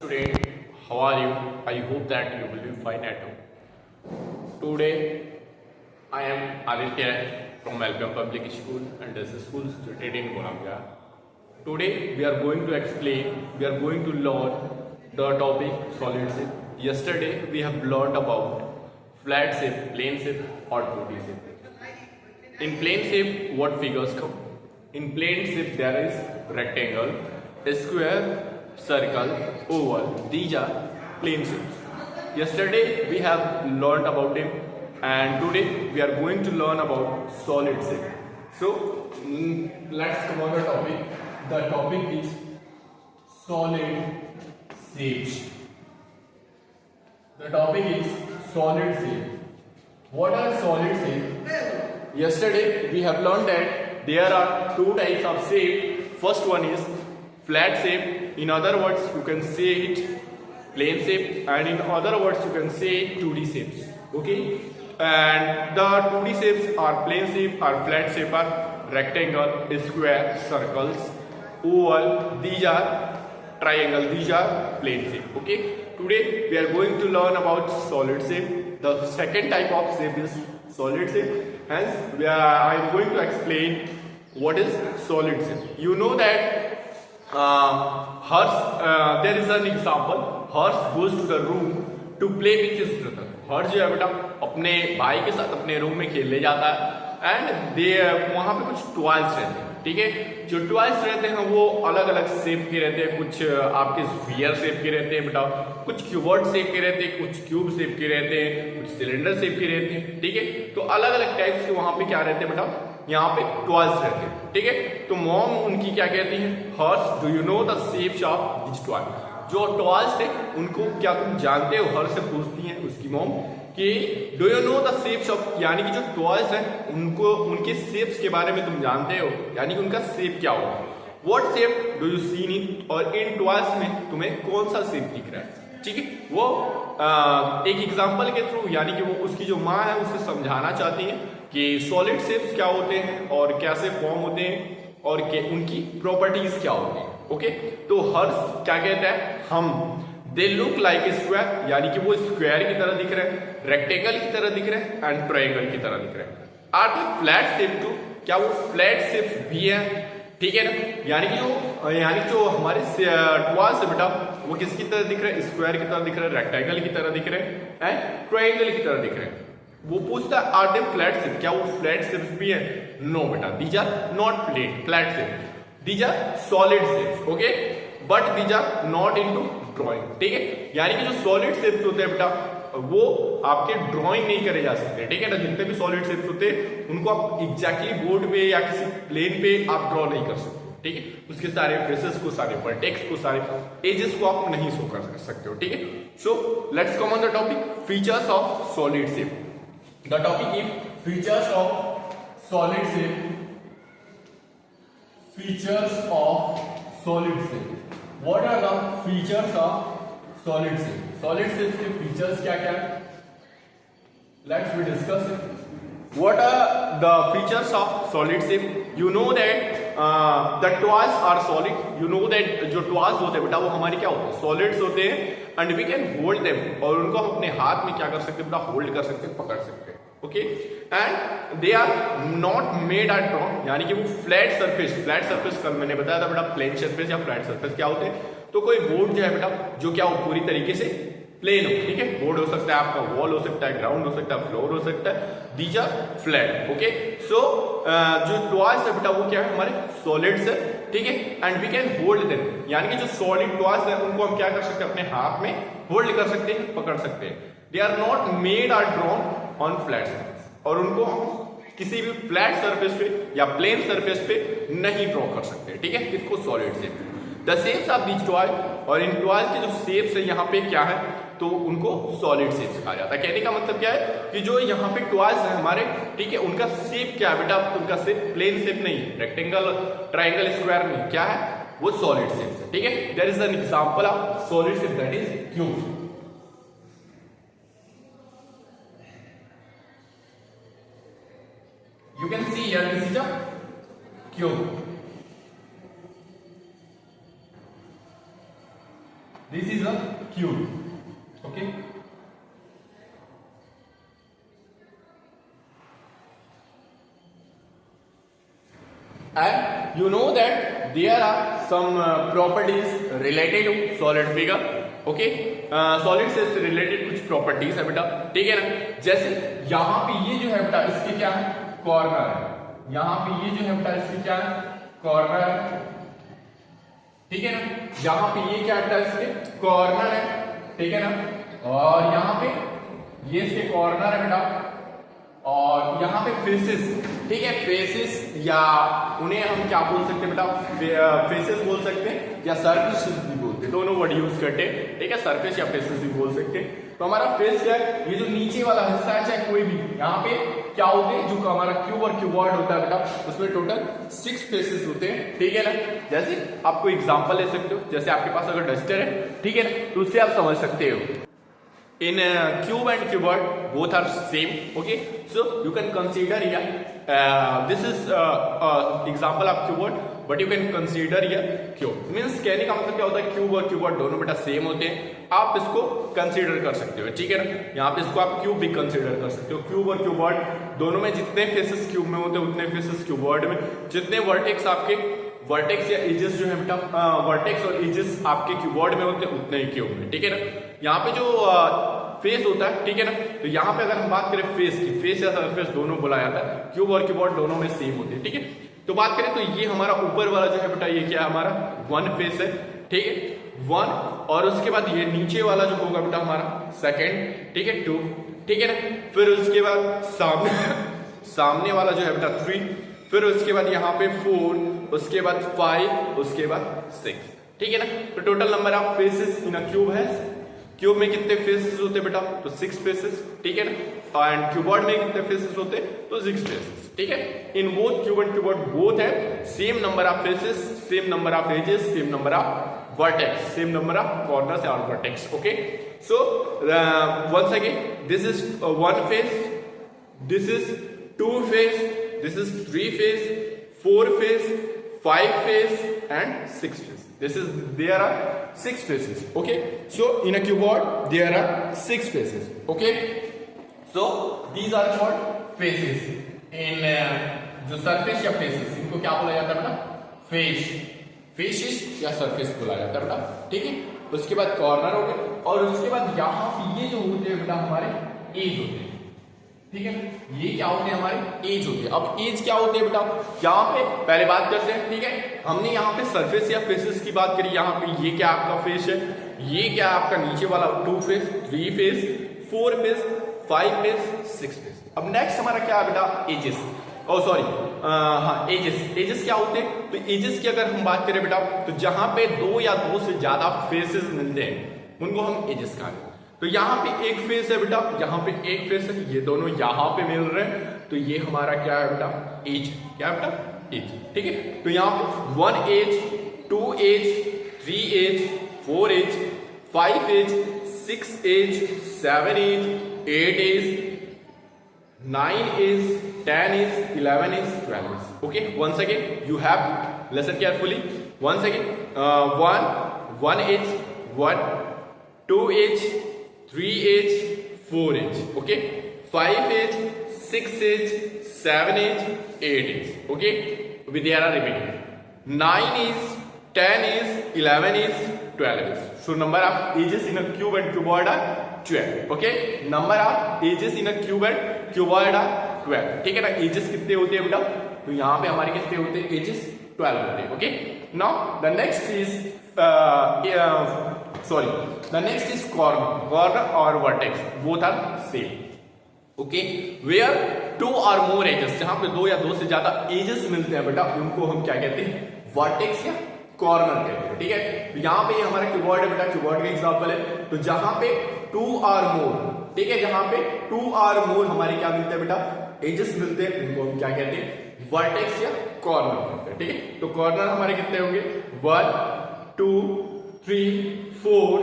Student, how are you? I hope that you will be fine at home. Today, I am Aditya from Albion Public School and this is school situated in Goramga. Today, we are going to learn the topic solid shape. Yesterday, we have learned about flat shape, plane shape or 2D shape. In plane shape, what figures come? In plane shape, there is rectangle, square, circle, oval. These are plane shapes. Yesterday we have learned about them and today we are going to learn about solid shape. So let's come on the topic. The topic is solid shapes. The topic is solid shape. What are solid shapes? Yesterday we have learned that there are two types of shape. First one is flat shape. In other words, you can say it plane shape, and in other words, you can say 2D shapes. Okay, and the 2D shapes are plane shape, or flat shape, are rectangle, square, circles, oval. These are triangle. These are plane shape. Okay. Today we are going to learn about solid shape. The second type of shape is solid shape. Hence, I am going to explain what is solid shape. You know that. There is an example. Harsh goes to the room to play with his brother. हर्ष जो है बेटा अपने भाई के साथ अपने room में खेलने जाता है एंड वहां पे कुछ टॉयज रहते हैं. ठीक है, जो टॉयज रहते हैं वो अलग अलग शेप के रहते हैं. कुछ आपके स्फीयर शेप के रहते हैं बेटा, कुछ क्यूबॉइड शेप के रहते हैं, कुछ क्यूब शेप के रहते हैं, कुछ सिलेंडर शेप के रहते हैं. ठीक है, तो अलग अलग टाइप्स के वहां पे क्या रहते हैं बेटा, यहाँ पे टॉयज रहते हैं. ठीक है, तो मॉम उनकी क्या कहती है, Harsh do you know the shapes of this toy. जो टॉयज थे उनको क्या तुम जानते हो, हर्ष से पूछती है उसकी मॉम कि do you know the shapes of, यानी कि जो टॉयज है उनको उनके शेप्स के बारे में तुम जानते हो, यानी कि उनका शेप क्या होगा. What shape do you see इन, और इन टॉयज में तुम्हें कौन सा शेप दिख रहा है. ठीक है, वो एक एग्जांपल के थ्रू, यानी कि वो उसकी जो माँ है उसे समझाना चाहती है कि सॉलिड शेप्स क्या होते हैं और कैसे फॉर्म होते हैं और उनकी प्रॉपर्टीज क्या होती हैं. ओके, तो हर्ष क्या कहता है, हम दे लुक लाइक स्क्वायर, यानी कि वो स्क्वायर की तरह दिख रहे हैं, रेक्टेंगल की तरह दिख रहे हैं एंड ट्रायंगल की तरह दिख रहे हैं. Are they flat shape too, क्या वो फ्लैट शेप्स भी है. ठीक है ना, यानी कि जो हमारे टॉयज है बेटा वो किसकी तरह दिख रहे हैं, स्क्वायर की तरह दिख रहे हैं, रेक्टेंगल की तरह दिख रहे हैं एंड ट्रायंगल की तरह दिख रहे हैं. वो पूछता है आर दे फ्लैट शेप, क्या वो फ्लैट शेप्स भी है. नो बेटा, these are not flat shape, these are solid shapes. Okay, but these are not into drawing. ठीक है, यानी कि जो सॉलिड शेप्स होते हैं बेटा वो आपके ड्राइंग नहीं करे जा सकते. ठीक है ना, जितने भी सॉलिड शेप्स होते हैं उनको आप एग्जैक्टली बोर्ड पे या किसी प्लेन पे आप ड्रॉ नहीं कर सकते. ठीक है, उसके सारे फेसेस को, सारे वर्टेक्स को, सारे एजेस को आप नहीं शो कर सकते हो. ठीक है, so let's come on the topic features of solid shape. The topic is features of solid shape. Features of solid shape. What are the features of solid shape? Solid shape के features क्या क्या है? Let's we discuss it. What are the features of solid shape? You know that the toys are solid. You know that जो toys होते हैं बेटा वो हमारी क्या होते हैं, solids होते हैं and we can hold them, और उनको हम अपने हाथ में क्या कर सकते हैं बेटा, होल्ड कर सकते हैं, पकड़ सकते हैं. Okay, and they are not made at draw, यानी कि वो फ्लैट सरफेस कल मैंने बताया था बेटा, प्लेन सरफेस या फ्लैट सरफेस क्या होते हैं. तो कोई बोर्ड जो है बेटा जो क्या हो पूरी तरीके से प्लेन हो. ठीक है, बोर्ड हो सकता है आपका, वॉल हो सकता है, ग्राउंड हो सकता है, फ्लोर हो सकता है, दीज आर फ्लैट. ओके, सो जो टॉयज है बेटा वो क्या है, हमारे सॉलिड्स है. ठीक है, and we can hold them, यानी कि जो सॉलिड टॉयज है उनको हम क्या कर सकते हैं, अपने हाथ में होल्ड कर सकते हैं, पकड़ सकते हैं. They are not made or drawn on flat surface, और उनको हम किसी भी फ्लैट सरफेस पे या प्लेन सरफेस पे नहीं ड्रॉ कर सकते. ठीक है, इसको solid shape. The shapes of this toy, और इन टॉयज के जो शेप्स है यहाँ पे क्या है, तो उनको सॉलिड शेप्स कहा जाता है. कहने का मतलब क्या है कि जो यहाँ पे टॉयज है हमारे, ठीक है, उनका शेप क्या है बेटा, उनका शेप प्लेन शेप नहीं, रेक्टेंगल, ट्रायंगल, स्क्वायर नहीं, क्या है वो सॉलिड शेप है. ठीक है, there is an example of solid shape, that is cube. You can see here this is a cube. This is a cube. Okay. And you know that there are some properties related to solid figure. Okay. Solid से related कुछ properties है बेटा, ठीक है ना। जैसे यहाँ पे ये जो है बेटा इसके क्या है, कॉर्नर है। यहाँ पे ये जो है बेटा इसके क्या है, कॉर्नर है, ठीक है ना। यहाँ पे ये क्या है बेटा, इसके कॉर्नर है, ठीक है ना। और यहाँ पे ये इसके कॉर्नर है बेटा, और यहाँ पे फेसेस, ठीक है, फेसेस या उन्हें हम क्या बोल सकते हैं बेटा, फेसेस बोल सकते हैं या सरफेसेस भी बोलते हैं, दोनों वर्ड यूज करते हैं, ठीक है। सरफेस या फेसेस भी बोल सकते हैं। तो हमारा फेस क्या है, ये जो नीचे वाला हिस्सा है, चाहे कोई भी, यहाँ पे क्या होते हैं, जो हमारा क्यूब और क्यूबॉइड होता है बेटा, उसमें टोटल 6 फेसेस होते हैं, ठीक है ना। जैसे आपको एग्जांपल ले सकते हो, जैसे आपके पास अगर डस्टर है, ठीक है ना, तो उससे आप समझ सकते हो। In cube and cuboid both are same, okay, so you can consider here this is example of cuboid, but you can consider here cube means कहने का मतलब क्या होता है, क्यूब और क्यूबॉइड दोनों बेटा सेम होते हैं, आप इसको कंसीडर कर सकते हो, ठीक है ना। यहाँ पे इसको आप क्यूब भी कंसीडर कर सकते हो। क्यूब और क्यूबॉइड दोनों में जितने फेसेस क्यूब में होते हैं उतने फेसेस क्यूबॉइड में, जितने वर्टेक्स आपके वर्टेक्स या एजेस जो है बेटा, वर्टेक्स और एजेस आपके क्यूबॉइड में होते हैं उतने ही क्यूब में, ठीक है ना। यहाँ पे जो फेस होता है, ठीक है ना, तो यहाँ पे अगर हम बात करें फेस की, फेस या सरफेस दोनों बोला जाता है, क्यूब और क्यूबॉइड दोनों में सेम होते हैं, ठीक है। तो बात करें तो ये हमारा ऊपर वाला जो है बेटा, ये क्या है, हमारा 1 फेस है, ठीक है, 1, और उसके बाद ये नीचे वाला जो होगा बेटा हमारा 2, ठीक है, 2, ठीक है ना। फिर उसके बाद सामने वाला जो है बेटा 3, फिर उसके बाद यहाँ पे 4, उसके बाद 5, उसके बाद 6, ठीक है ना। तो total number of faces in a cube है, क्यूब में कितने फेसेस होते बेटा, तो 6 फेसेस, ठीक है ना। एंड क्यूबॉइड में कितने फेसेस होते, तो 6 फेसेस, ठीक है। In both cube and cuboid both है same number of faces, same number of edges, same number of vertex, same number of corners और vertex, okay. So once again this is 1 face, this is 2 face, this is 3 phase, 4 phase, 5 phase and 6 phase. There are 6 phases, okay. So in a cuboid there are 6 phases, okay. So these are called phases in जो surface या faces, इनको क्या बोला जाता है बेटा, face, faces या surface बोला जाता है बेटा, ठीक है। उसके बाद कॉर्नर हो गए, और उसके बाद यहाँ पे ये जो होते हैं बेटा हमारे एज होते हैं, ठीक है। ये क्या होते हैं, हमारे एज होते हैं। अब एज क्या होते हैं बेटा, यहाँ पे पहले बात करते हैं, ठीक है। हमने यहाँ पे सरफेस या फेसेस की बात करी, यहाँ पे ये क्या आपका फेस है, ये क्या आपका नीचे वाला 2 face, 3 face, 4 face, 5 face, 6 face. अब नेक्स्ट हमारा क्या है बेटा, एजेस, ओ सॉरी, हाँ एजेस। एजेस क्या होते हैं, तो एजेस की अगर हम बात करें बेटा, तो जहां पे 2 या 2 से ज्यादा फेसेस मिलते हैं उनको हम एजेस कहते हैं। तो यहाँ पे एक फेस है बेटा, यहाँ पे एक फेस है, ये दोनों यहाँ पे मिल रहे हैं, तो ये हमारा क्या है बेटा, एज, क्या है बेटा, एज, ठीक है। तो यहाँ पे 1 edge, 2 edge, 3 edge, 4 edge, 5 edge, 6 edge, 7 edge, 8 edge, 9 edge, 10 edge, 11 edge, 12 edge, okay. Once again you have to listen carefully. Once again, 1 age, 1, 2 age, 3 age, 4 age, okay. 5 age, 6 age, 7 age, 8 age, okay. There are repeating. 9 is, 10 is, 11 is, 12 is. So number of ages in a cube and cuboid are 12, okay. Number of ages in a cube and cuboid are 12, ठीक है ना। ages कितने होते हैं बेटा, तो यहाँ पे हमारे कितने होते हैं, ages 12 होते हैं, okay. Now the next is the next is corner or vertex, both are same, okay. Where 2 or more edges, जहां पे 2 या 2 से ज्यादा एजेस मिलते हैं बेटा, उनको हम क्या कहते हैं, वर्टेक्स या कॉर्नर कहते हैं, ठीक है। तो यहाँ पे हमारा क्यूबॉइड है बेटा, क्यूबॉइड का एग्जांपल है। तो जहां पे 2 और मोर, ठीक है, जहां पे 2 और मोर हमारे क्या मिलते हैं बेटा, एजेस मिलते हैं, उनको हम क्या कहते हैं, वर्टेक्स या कॉर्नर कहते हैं, ठीक है। तो कॉर्नर हमारे कितने होंगे, 1, 2, 3, 4,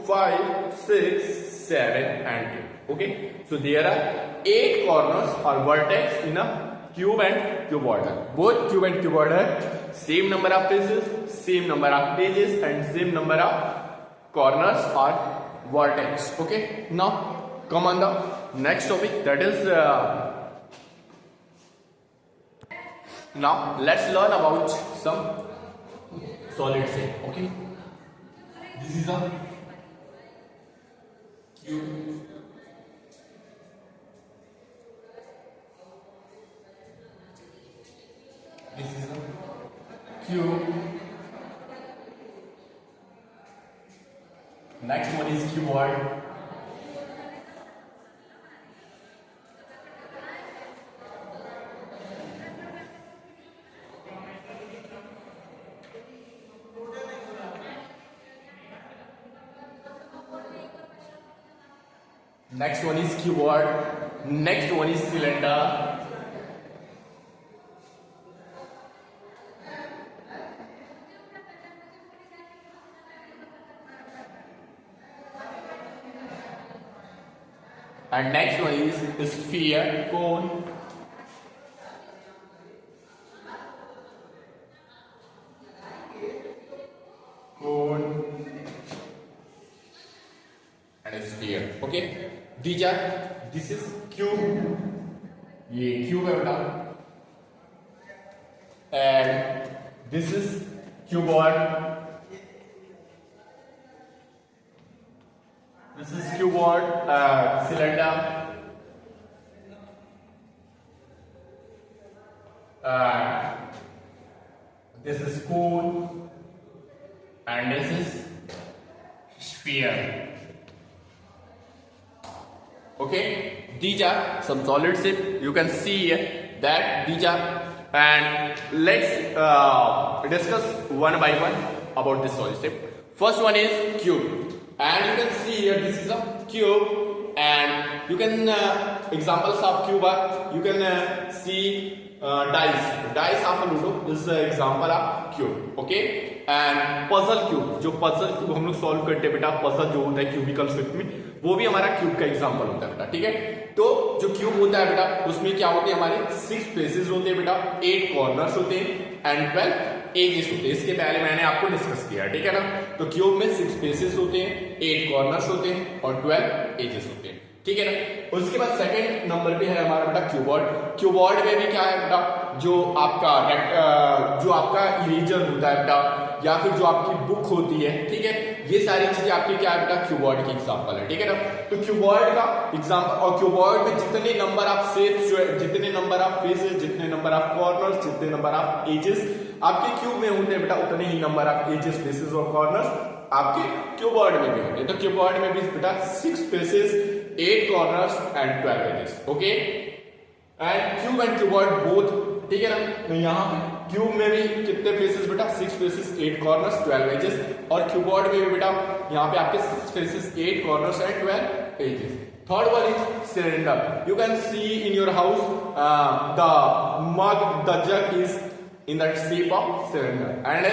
5, 6, 7 and 8, okay. So there are 8 corners or vertex in a cube and cuboid. Both cube and cuboid have same number of faces, same number of edges and same number of corners or vertex. Okay, now come on the next topic, that is now let's learn about some solid shape. Okay, this is a cube. This is a cube. Next one is cuboid. Next one is cuboid. Next one is cylinder. And next one is sphere, cone. Cone and sphere. Okay, this is cube. ये cube है बेटा. And this is cuboid. This is cuboid, cylinder, this is cone, and this is sphere. Okay, these are some solid shape. You can see here that these are, and let's discuss one by one about this solid shape. First one is cube. And you can see here, this is a cube, and you can examples of cube are, you can see dice of a ludo. This is an example of cube. Okay, and puzzle cube, जो puzzle cube हम लोग solve करते हैं बेटा, puzzle जो होता है cubical shape में, वो भी हमारा cube का example होता है बेटा. ठीक है, तो जो cube होता है बेटा, उसमें क्या होते हैं, हमारे 6 faces होते हैं बेटा, 8 corners होते हैं and 12 एजेस होते हैं. इसके पहले मैंने आपको डिस्कस किया, ठीक है ना. तो क्यूब में 6 फेसेस होते हैं, 8 कॉर्नर्स होते हैं और 12 एजेस होते हैं. ठीक है ना. उसके बाद सेकंड नंबर पे है हमारा बेटा क्यूबॉइड. क्यूबॉइड में भी क्या है बेटा, जो आपका इरेजर होता है बेटा, या फिर जो आपकी बुक होती है, ठीक है, ये सारी चीजें आपकी क्या है बेटा, क्यूबॉइड की एग्जांपल है. ठीक है ना. तो क्यूबॉइड का एग्जांपल, और क्यूबॉइड में जितने नंबर ऑफ शेप्स, जितने नंबर ऑफ फेसेस, जितने नंबर ऑफ कॉर्नर्स, जितने नंबर ऑफ एजेस आपके क्यूब में होते हैं बेटा, उतने ही नंबर ऑफ एजेस, फेसेस और कॉर्नर्स आपके क्यूबॉइड में भी होते हैं. तो क्यूबॉइड में भी बेटा 6 faces, 8 corners and 12 edges. Okay, and cube and cuboid both. ठीक है ना. तो यहाँ क्यूब में भी कितने फेसेस बेटा, 6 फेसेस, 8 कॉर्नर्स, 12 एजेस. और क्यूबॉइड में भी बेटा यहाँ पे आपके 6 faces, 8 corners and 12 edges. Third one is cylinder. You can see in your house the jug is in the shape of cylinder. And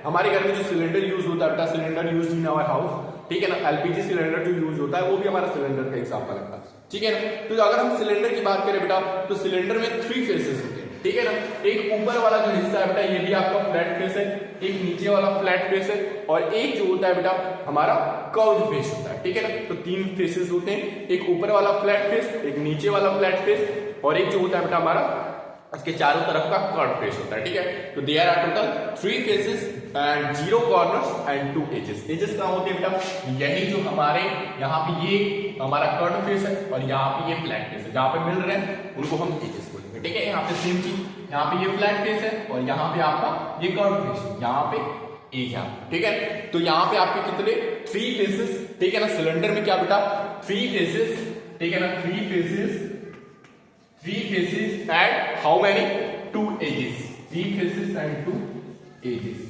हमारे घर में जो सिलेंडर यूज होता है बेटा, cylinder use in our house, ठीक है ना, एलपीजी सिलेंडर जो यूज होता है वो भी हमारा सिलेंडर का एग्जांपल है. ठीक है ना. तो अगर हम सिलेंडर की बात करें बेटा, तो सिलेंडर में 3 फेसेस होते हैं. ठीक है ना. एक ऊपर वाला जो हिस्सा है बेटा, ये भी आपका फ्लैट फेस है, एक नीचे वाला फ्लैट फेस है, और एक जो होता है बेटा हमारा कर्व्ड फेस होता है. ठीक है ना. तो 3 फेसेस होते हैं, एक ऊपर वाला फ्लैट फेस, एक नीचे वाला फ्लैट फेस, और एक जो होता है बेटा हमारा इसके चारों तरफ का कर्व फेस होता है. ठीक है. तो there are total 3 faces and 0 corners and 2 edges. Edges कहां होते हैं बेटा, यही जो हमारे यहाँ पे ये हमारा कर्व फेस है और यहाँ पे ये फ्लैट फेस है, जहां पे मिल रहे हैं उनको हम एजेस बोलेंगे. ठीक है. यहाँ पे सेम चीज, यहाँ पे ये फ्लैट फेस है और यहाँ पे आपका ये कर्व फेस है, यहाँ पे एज है. ठीक है. तो यहाँ पे आपके कितने 3 फेसेस. ठीक है ना. सिलेंडर में क्या बेटा 3 फेसेस. ठीक है ना. 3 faces and how many 2 edges. 3 faces and 2 edges.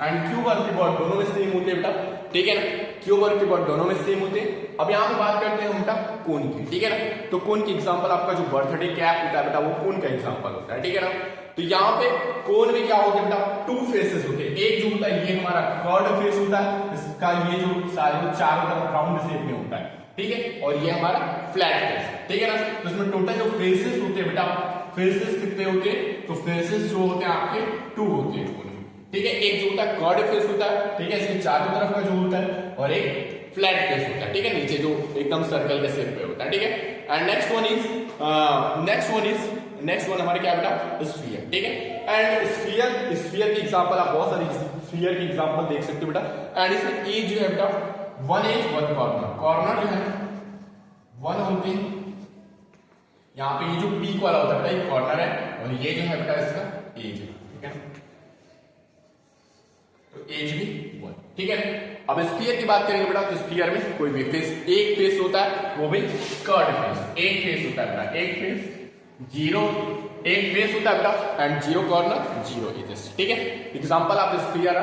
And cube और क्यूबॉइड दोनों में सेम होते हैं बेटा. ठीक है ना. क्यूब और क्यूबॉइड दोनों में सेम होते हैं. अब यहाँ पे बात करते हैं हम बेटा कोन की. ठीक है ना. तो कोन की एग्जांपल आपका जो बर्थडे कैप होता है बेटा, वो कोन का एग्जांपल होता है. ठीक है ना. तो यहाँ पे कोन में क्या होता है बेटा, 2 फेसेस होते हैं. एक जो होता है ये हमारा कर्व्ड फेस होता है, इसका ये जो सारे चारों तरफ राउंड शेप में होता है. ठीक है. और ये हमारा फ्लैट फेस. ठीक है ना. तो इसमें टोटल जो फेसेस होते हैं बेटा, फेसेस कितने होते हैं, तो फेसेस जो होते हैं आपके 2 होते हैं. ठीक है। एक जो होता है कर्ड फेस होता है, ठीक है, इसके चारों तरफ का जो होता है, और एक फ्लैट फेस होता है, ठीक है, नीचे जो एकदम सर्कल के शेप पे होता है, ठीक है। एंड नेक्स्ट वन हमारे क्या बेटा, स्फीयर, ठीक है। एंड स्फीयर की एग्जांपल आप बहुत सारी स्फीयर की एग्जांपल देख सकते हो बेटा। एंड इसमें एज जो है बेटा, one edge one corner, corner जो है वन होते हैं, यहाँ पे ये जो पीक वाला होता है बेटा ये कॉर्नर है, और ये जो है बेटा इसका एज है, ठीक है, तो एज भी वन, ठीक है। अब स्फीयर की बात करेंगे बेटा, तो स्फीयर में कोई भी फेस, एक फेस होता है वो भी कर्ड फेस, एक फेस होता है बेटा, एक फेस जीरो, एक फेस होता है बेटा, and zero corner zero edges, ठीक है। Example of sphere,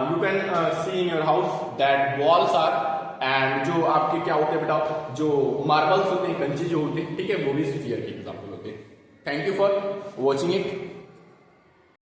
you can see in your house that walls are, and जो आपके क्या होते हैं बेटा, जो मार्बल्स होते हैं, कंचे जो होते हैं, ठीक है, वो भी स्फीयर के एग्जांपल होते हैं। Thank you for watching it.